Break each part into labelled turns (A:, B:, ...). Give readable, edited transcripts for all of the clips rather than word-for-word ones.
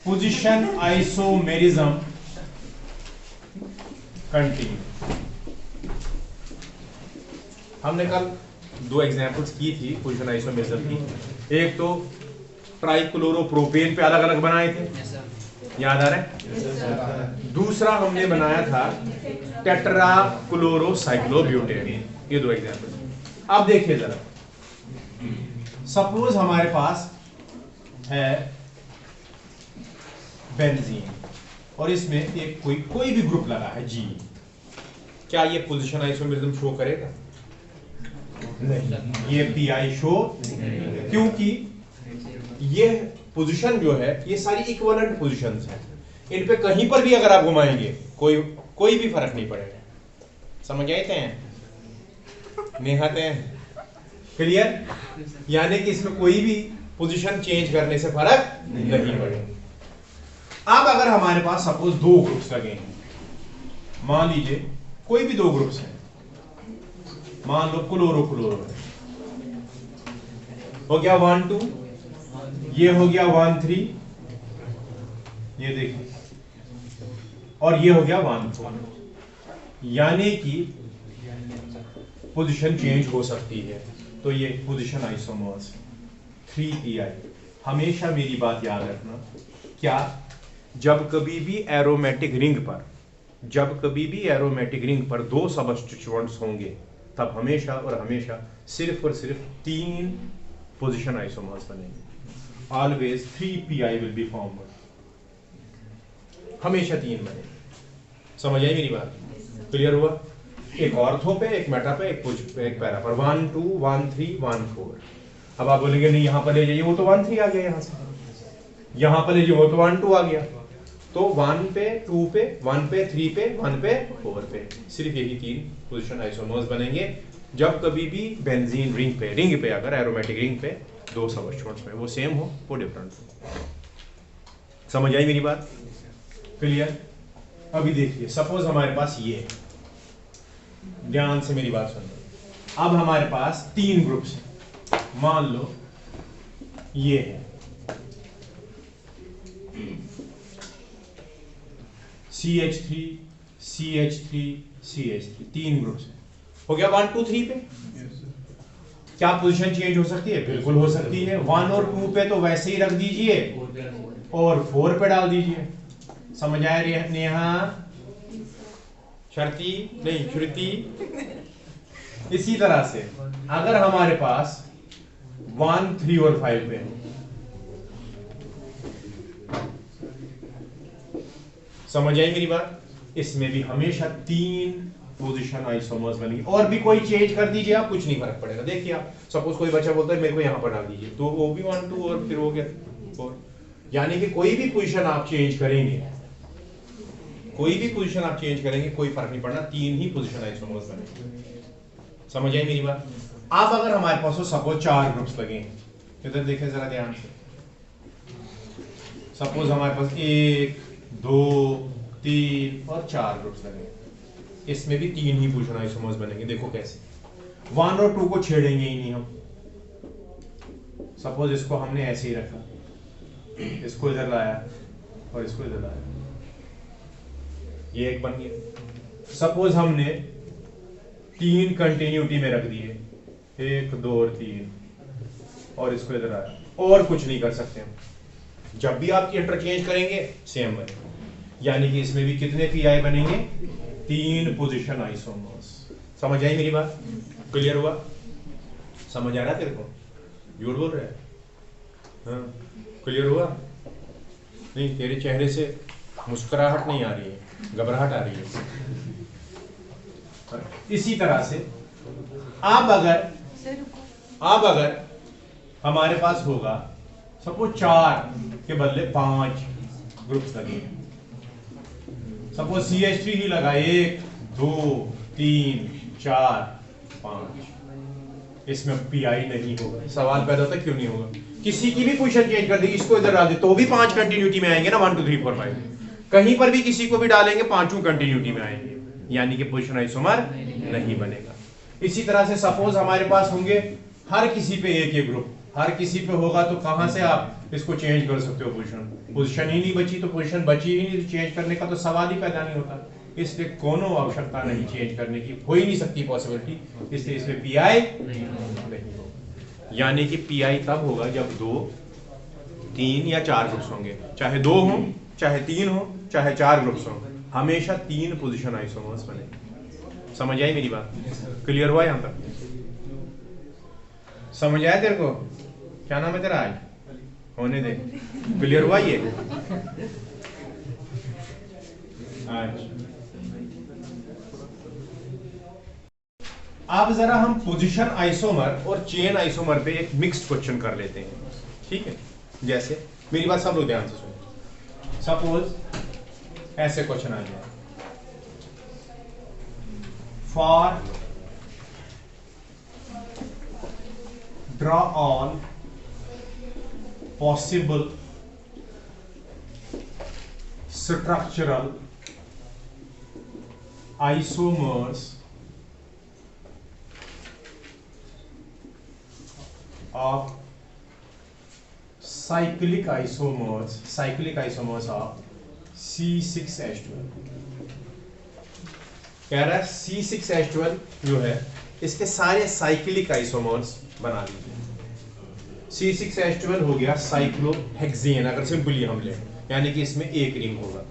A: Position isomerism continue. हमने कल दो एग्जांपल्स की थी पोजीशन आइसोमेरिज्म की। एक तो ट्राइक्लोरोप्रोपेन पे अलग अलग बनाए थे, याद आ रहा है? दूसरा हमने बनाया था टेट्राक्लोरोसाइक्लोब्यूटेन। ये दो एग्जांपल। अब देखिए जरा, सपोज हमारे पास है बेंजीन और इसमें एक कोई भी ग्रुप लगा है जी। क्या ये पोजीशन आइसोमेरिज्म शो करेगा? नहीं, ये पीआई शो, क्योंकि ये पोजीशन जो है ये सारी इक्विवेलेंट पोजीशंस हैं। इन पे कहीं पर भी अगर आप घुमाएंगे कोई भी फर्क नहीं पड़ेगा। समझ आते हैं? नेहाते हैं? क्लियर? यानी कि इसमें कोई भी पोजीशन चेंज करने से फर्क नहीं पड़ेगा। अब अगर हमारे पास सपोज दो ग्रुप्स लगे हैं, मान लीजिए कोई भी दो ग्रुप्स हैं, मान लो क्लोरो हो गया 1 2, ये हो गया 1 3, ये देखिए, और ये हो गया 1 4। यानी कि पोजीशन चेंज हो सकती है। तो ये पोजीशन आइसोमर्स 3pI। हमेशा मेरी बात याद रखना, क्या जब कभी भी एरोमेटिक रिंग पर दो सबस्टिट्यूएंट्स होंगे तब हमेशा और हमेशा सिर्फ और सिर्फ 3 पोजीशन आइसोमर्स बनेंगे। Always 3pI will be formed. हमेशा 3 बनेंगे। समझ आई मेरी बात? क्लियर हुआ? एक ऑर्थो पे, एक मेटा पे, एक पैरा पर। 1 2 1 3 1 4। अब आप बोलेंगे नहीं यहां पर ले जाइए, वो तो 1 3 आ गया, यहां से यहां पर ले जाइए, वो तो 1 2 आ गया। तो 1 पे 2 पे 1 पे 3 पे 1 पे 4 पे सिर्फ यही 3 पोजीशन आइसोमर्स बनेंगे जब कभी भी बेंजीन रिंग पे अगर एरोमेटिक रिंग पे दो सबस्टिट्यूएंट्स में वो सेम हो, वो डिफरेंट हो। समझ आई मेरी बात? क्लियर? अभी देखिए, सपोज हमारे पास ये, ध्यान से मेरी बात सुनो। अब हमारे पास 3 ग्रुप्स हैं। मान लो ये है CH3 CH3 CH3, 3 ग्रुप्स हैं। हो गया 1 2 3 पे। क्या पोजीशन चेंज हो सकती है? बिल्कुल हो सकती है। 1 और 2 पे तो वैसे ही रख दीजिए और 4 पे डाल दीजिए। समझ आया नेहा? शर्ती नहीं, श्रुति। इसी तरह से अगर हमारे पास 1 3 और 5 पे, समझ आई मेरी बात? इसमें भी हमेशा 3 पोजीशन आइसोमर्स बनेंगे। और भी कोई चेंज कर दीजिए आप, कुछ नहीं फर्क पड़ेगा। देखिए आप, सपोज कोई बच्चा बोलता है मेरे को यहां पर डाल दीजिए, तो वो भी 1 2 और फिर हो गया 4। यानी कि कोई भी पोजीशन आप चेंज करेंगे, कोई फर्क नहीं पड़ना, 3 ही पोजीशन आइसोमर्स बनेंगे। समझ आई मेरी बात? आप अगर हमारे पास हो सपोज 4 ग्रुप्स लगे हैं, इधर देखें जरा ध्यान से। सपोज हमारे पास 1 2 3 और 4 ग्रुप्स लगे हैं। इसमें भी 3 ही पोजीशन आइसोमर्स बनेंगे। देखो कैसे, 1 और 2 को छेड़ेंगे ही नहीं हम। सपोज इसको हमने ऐसे ही रखा, इसको इधर लाया और इसको इधर लाया, ये एक बन गया। सपोज हमने 3 कंटिन्यूटी में रख दिए, 1 2 और 3, और इसको इधर आया, और कुछ नहीं कर सकते हम। जब भी आप इंटरचेंज करेंगे सेम बनेगा। यानी कि इसमें भी कितने पीआई बनेंगे? 3 पोजीशन आइसोमर्स। समझ आई मेरी बात? क्लियर हुआ? समझ आ रहा है तेरे को? झूठ बोल रहे हैं? हाँ, क्लियर हुआ? नहीं, तेरे चेहरे से मुस्कुराहट नहीं आ रही है, घबराहट आ रही है। इसी तरह से अब अगर हमारे पास होगा सपोज 4 के बदले 5 ग्रुप्स लगे, सपोज CH3 ही लगा, 1 2 3 4 5, इसमें पीआई नहीं होगा। सवाल पैदा होता है क्यों नहीं होगा? किसी की भी पोजीशन चेंज कर दी, इसको इधर डाल दे तो भी 5 कंटिन्यूटी में आएंगे ना, 1 2 3 4 5। कहीं पर भी किसी को भी डालेंगे, 5 कंटिन्यूटी में आएंगे, यानी कि पोजीशन आइसोमर नहीं बनेगा। इसी तरह से सपोज हमारे पास होंगे हर किसी पे एक ग्रुप, हर किसी पे होगा तो कहां से आप इसको चेंज कर सकते हो पोजीशन ही नहीं बची तो पोजीशन बची ही नहीं, तो चेंज करने का तो सवाल ही पैदा नहीं होता। इसलिए कोनो आवश्यकता नहीं चेंज करने की, हो ही नहीं सकती पॉसिबिलिटी, इसलिए इसमें पीआई नहीं होगा। यानी कि पीआई तब होगा जब 2, 3 या 4 ग्रुप्स होंगे, चाहे 2 हो, चाहे 3 हो, चाहे 4 ग्रुप्स हो, हमेशा 3 पोजीशन आइसोमर्स बने। समझ आई मेरी बात? क्लियर हुआ यहां तक? समझ आया तेरे को? क्या नाम है तेरा? आज होने दे। क्लियर हुआ ये? आज अब जरा हम पोजीशन आइसोमर और चेन आइसोमर पे एक मिक्स्ड क्वेश्चन कर लेते हैं, ठीक है? जैसे मेरी बात सब लोग ध्यान से सुनो। सपोज ऐसे क्वेश्चन आ जाए, for draw all possible structural isomers of cyclic isomers of C6H12। कह रहा है C6H12 जो है इसके सारे साइक्लिक आइसोमर्स बना लीजिए। C6H12 हो गया साइक्लोहेक्सेन, अगर सिंपली हम लें, यानी कि इसमें एक रिंग होगा,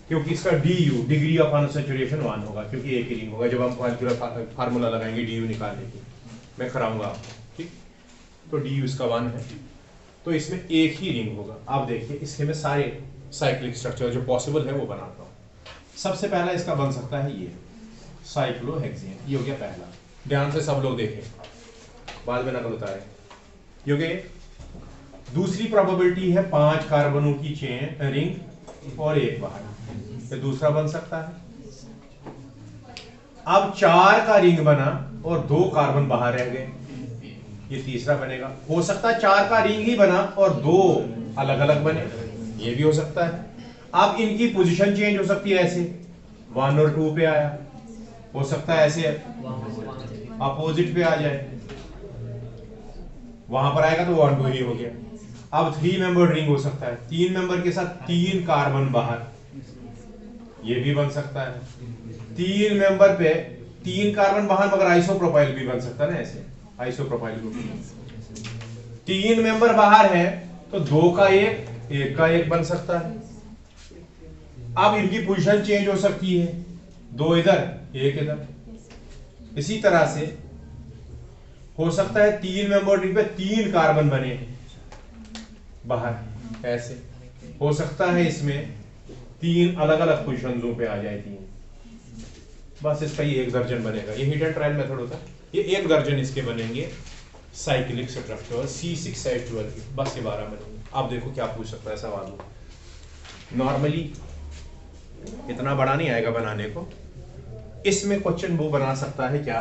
A: क्योंकि इसका DU डिग्री ऑफ अनसैचुरेशन 1 होगा, क्योंकि एक ही रिंग होगा। जब हम फार्मूला लगाएंगे DU निकालने की, मैं कराऊंगा आपको, ठीक? तो DU इसका 1 है, तो इसमें एक ही रिंग होगा। आप देखिए इसके में सारे साइक्लिक स्ट्रक्चर जो पॉसिबल है वो बनाता हूं। सबसे पहला इसका बन सकता है ये साइक्लोहेक्सेन, ये हो गया पहला। ध्यान से सब लोग देखें, बाद में नकल उतारे। क्योंकि दूसरी प्रोबेबिलिटी है 5 कार्बनों की चेन रिंग और एक बाहर, तो दूसरा बन सकता है। अब 4 का रिंग बना और 2 कार्बन बाहर रह गए, ये तीसरा बनेगा। हो सकता है 4 का रिंग ही बना और 2 अलग अलग बने, ये भी हो सकता है। अब इनकी पोजीशन चेंज हो सकती है, ऐसे 1 और 2 पे आया, हो सकता है ऐसे अपोजिट पे आ जाए, वहां पर आएगा तो 1 2 ही हो गया। अब 3 मेंबर रिंग हो सकता है, 3 मेंबर के साथ 3 कार्बन बाहर, ये भी बन सकता है। 3 मेंबर पे 3 कार्बन बाहर मगर आइसोप्रोपाइल भी बन सकता है ना, ऐसे आइसोप्रोपाइल ग्रुप। 3 मेंबर बाहर है तो 2 का 1 का 1 बन सकता है। अब इनकी पोजीशन चेंज हो सकती है, 2 इधर 1 इधर। इसी तरह से हो सकता है 3 मेंबर रिंग पे 3 कार्बन बने बाहर, ऐसे हो सकता है इसमें 3 अलग अलग पोजीशंस पे आ जाए 3। बस इसका ये एक दर्जन बनेगा, ये हिट एंड ट्रायल मेथड होता है। ये एक दर्जन इसके बनेंगे साइक्लिक स्ट्रक्चर C6H12 के, बस ये 12 बनेंगे। अब देखो क्या पूछ सकता है सवाल। नॉर्मली इतना बड़ा नहीं आएगा बनाने को। इसमें क्वेश्चन वो बना सकता है क्या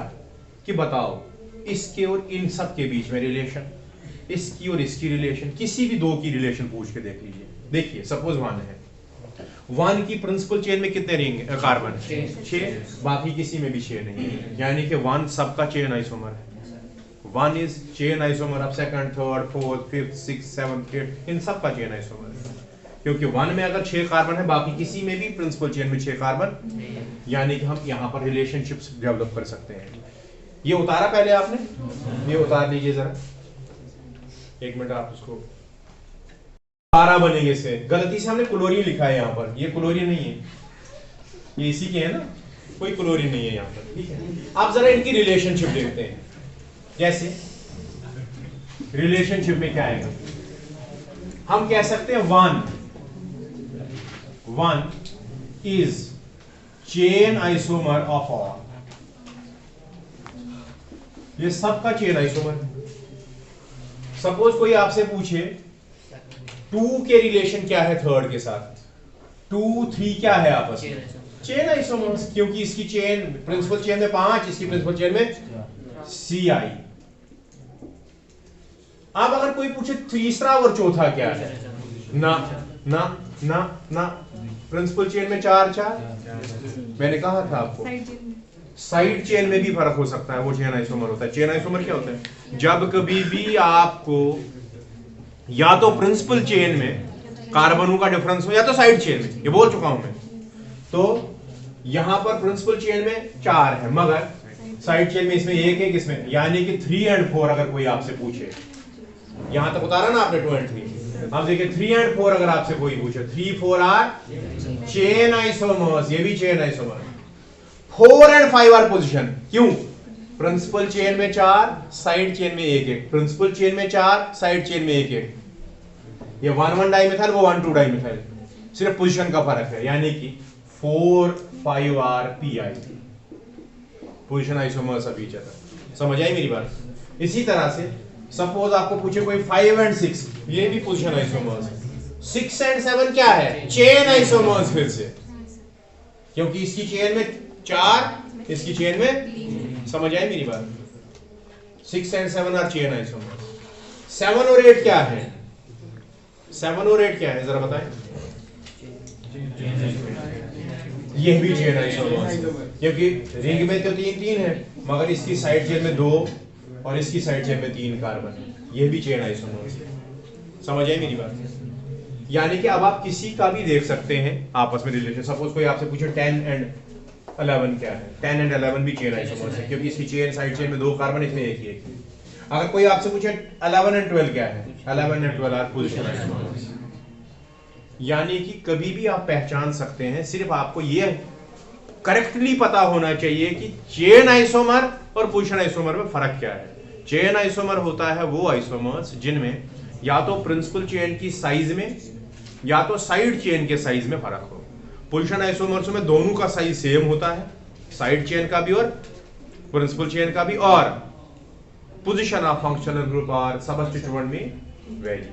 A: कि बताओ इसके और इन सब के बीच में रिलेशन, इसकी और इसकी रिलेशन, किसी भी 2 की रिलेशन पूछ के देख लीजिए। देखिए सपोज 1 है, 1 की प्रिंसिपल चेन में कितने रिंग कार्बन? 6, बाकी किसी में भी 6 नहीं, यानी कि 1 सबका चेन आइसोमर है। 1 is chain isomer of second, third, fourth, fifth, six, seventh, eight, इन सब का चेन आइसोमर है। क्योंकि 1 में अगर 6 कार्बन है, बाकी किसी में भी प्रिंसिपल चेन में 6 कार्बन, यानी कि हम यहाँ पर रिलेशनशिप्स डेवलप कर सकते हैं। ये उतारा पहले आपने, ये उतार लीजिए जरा, 1 मिनट आप उसको। 12 बनेंगे से, गलती से हमने क्लोरीन लिखा है यहाँ पर, ये क्लोरीन नहीं है, ये इसी के है ना, कोई क्लोरीन नहीं है यहाँ पर, ठीक है। आप जरा इनकी रिलेशनशिप देखते हैं। जैसे रिलेशनशिप में क्या आएगा, हम कह सकते हैं 1 is chain isomer of all, ये सबका चेन आइसोमर है। सपोज कोई आपसे पूछे 2 के रिलेशन क्या है थर्ड के साथ, 2 3 क्या है आपस में? चेन आइसोमर्स, क्योंकि इसकी चेन प्रिंसिपल चेन में 5, इसकी प्रिंसिपल चेन में CI। अब अगर कोई पूछे तीसरा और चौथा क्या है, ना ना ना ना, प्रिंसिपल चेन में 4 4, मैंने कहा था आपको साइड चेन में भी फर्क हो सकता है, वो चेन आइसोमर होता है। चेन आइसोमर क्या होता है? जब कभी भी आपको या तो प्रिंसिपल चेन में कार्बनों का डिफरेंस हो या तो साइड चेन में, ये बोल चुका हूं मैं। तो यहां पर प्रिंसिपल चेन में 4 है, मगर साइड चेन में इसमें 1 इसमें, यानी कि 3 और 4 अगर कोई आपसे पूछे, यहां तक उतारा ना आपने 2 और 3, अब देखिए 3 और 4 अगर आपसे कोई पूछे, 3 4 आर चेन आइसोमर्स, ये भी चेन आइसोमर। 4 और 5 आर पोजीशन, क्यों? प्रिंसिपल चेन में 4, साइड चेन में 1, प्रिंसिपल चेन में 4, साइड चेन में 1, ये 1 डाइमिथाइल, वो 1 2 डाइमिथाइल, सिर्फ पोजीशन का फर्क है, यानी कि 4 5 R pi, position isomers of each other. समझ आई मेरी बात? इसी तरह से सपोज आपको पूछे कोई 5 और 6, ये भी पोजीशन आइसोमर्स है। 6 और 7 क्या है? चेन आइसोमर्स फिर से, क्योंकि इसकी चेन में 4, इसकी चेन में, समझ आई मेरी बात? 6 और 7 आर चेन आइसोमर्स। 7 और 8 क्या है? 7 और 8 क्या है, जरा बताएं? ये भी चेन आइसोमर्स, क्योंकि रिंग में तो 3 है, मगर इसकी साइड चेन में 2 और इसकी साइड चेन में 3 कार्बन है, ये भी चेन आइसोमर्स है। समझ आई मेरी बात? यानी कि अब आप किसी का भी देख सकते हैं आपस में रिलेशन। सपोज कोई आपसे पूछे 10 और 11 क्या है? 10 और 11 भी चेन आइसोमर्स है, क्योंकि इसकी चेन साइड चेन में 2 कार्बन, इसमें 1 ही 1। अगर कोई आपसे पूछे 11 और 12 क्या है? 11 और 12 आर पोजीशन आइसोमर्स। यानी कि कभी भी आप पहचान सकते हैं, सिर्फ आपको ये करेक्टली पता होना चाहिए कि चेन आइसोमर और पोजीशन आइसोमर में फर्क क्या है। चेन आइसोमर होता है वो आइसोमर्स जिनमें या तो प्रिंसिपल चेन की साइज में या तो साइड चेन के साइज में फर्क हो। पोजीशन आइसोमर्स में दोनों का साइज सेम होता है, साइड चेन का भी और प्रिंसिपल चेन का भी, और पोजीशन ऑफ फंक्शनल ग्रुप और सबस्टिट्यूएंट में वेरी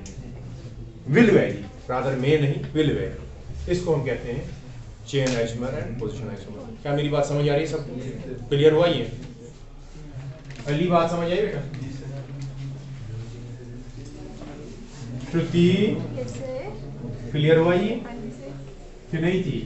A: विल वेरी, रादर में नहीं, विल वेरी। इसको हम कहते हैं chain isomer and position isomer. क्या मेरी बात समझ आ रही है? सब क्लियर हुआ? ये पहली बात समझ आई बेटा? श्रुति क्लियर हुआ ये कि नहीं थी?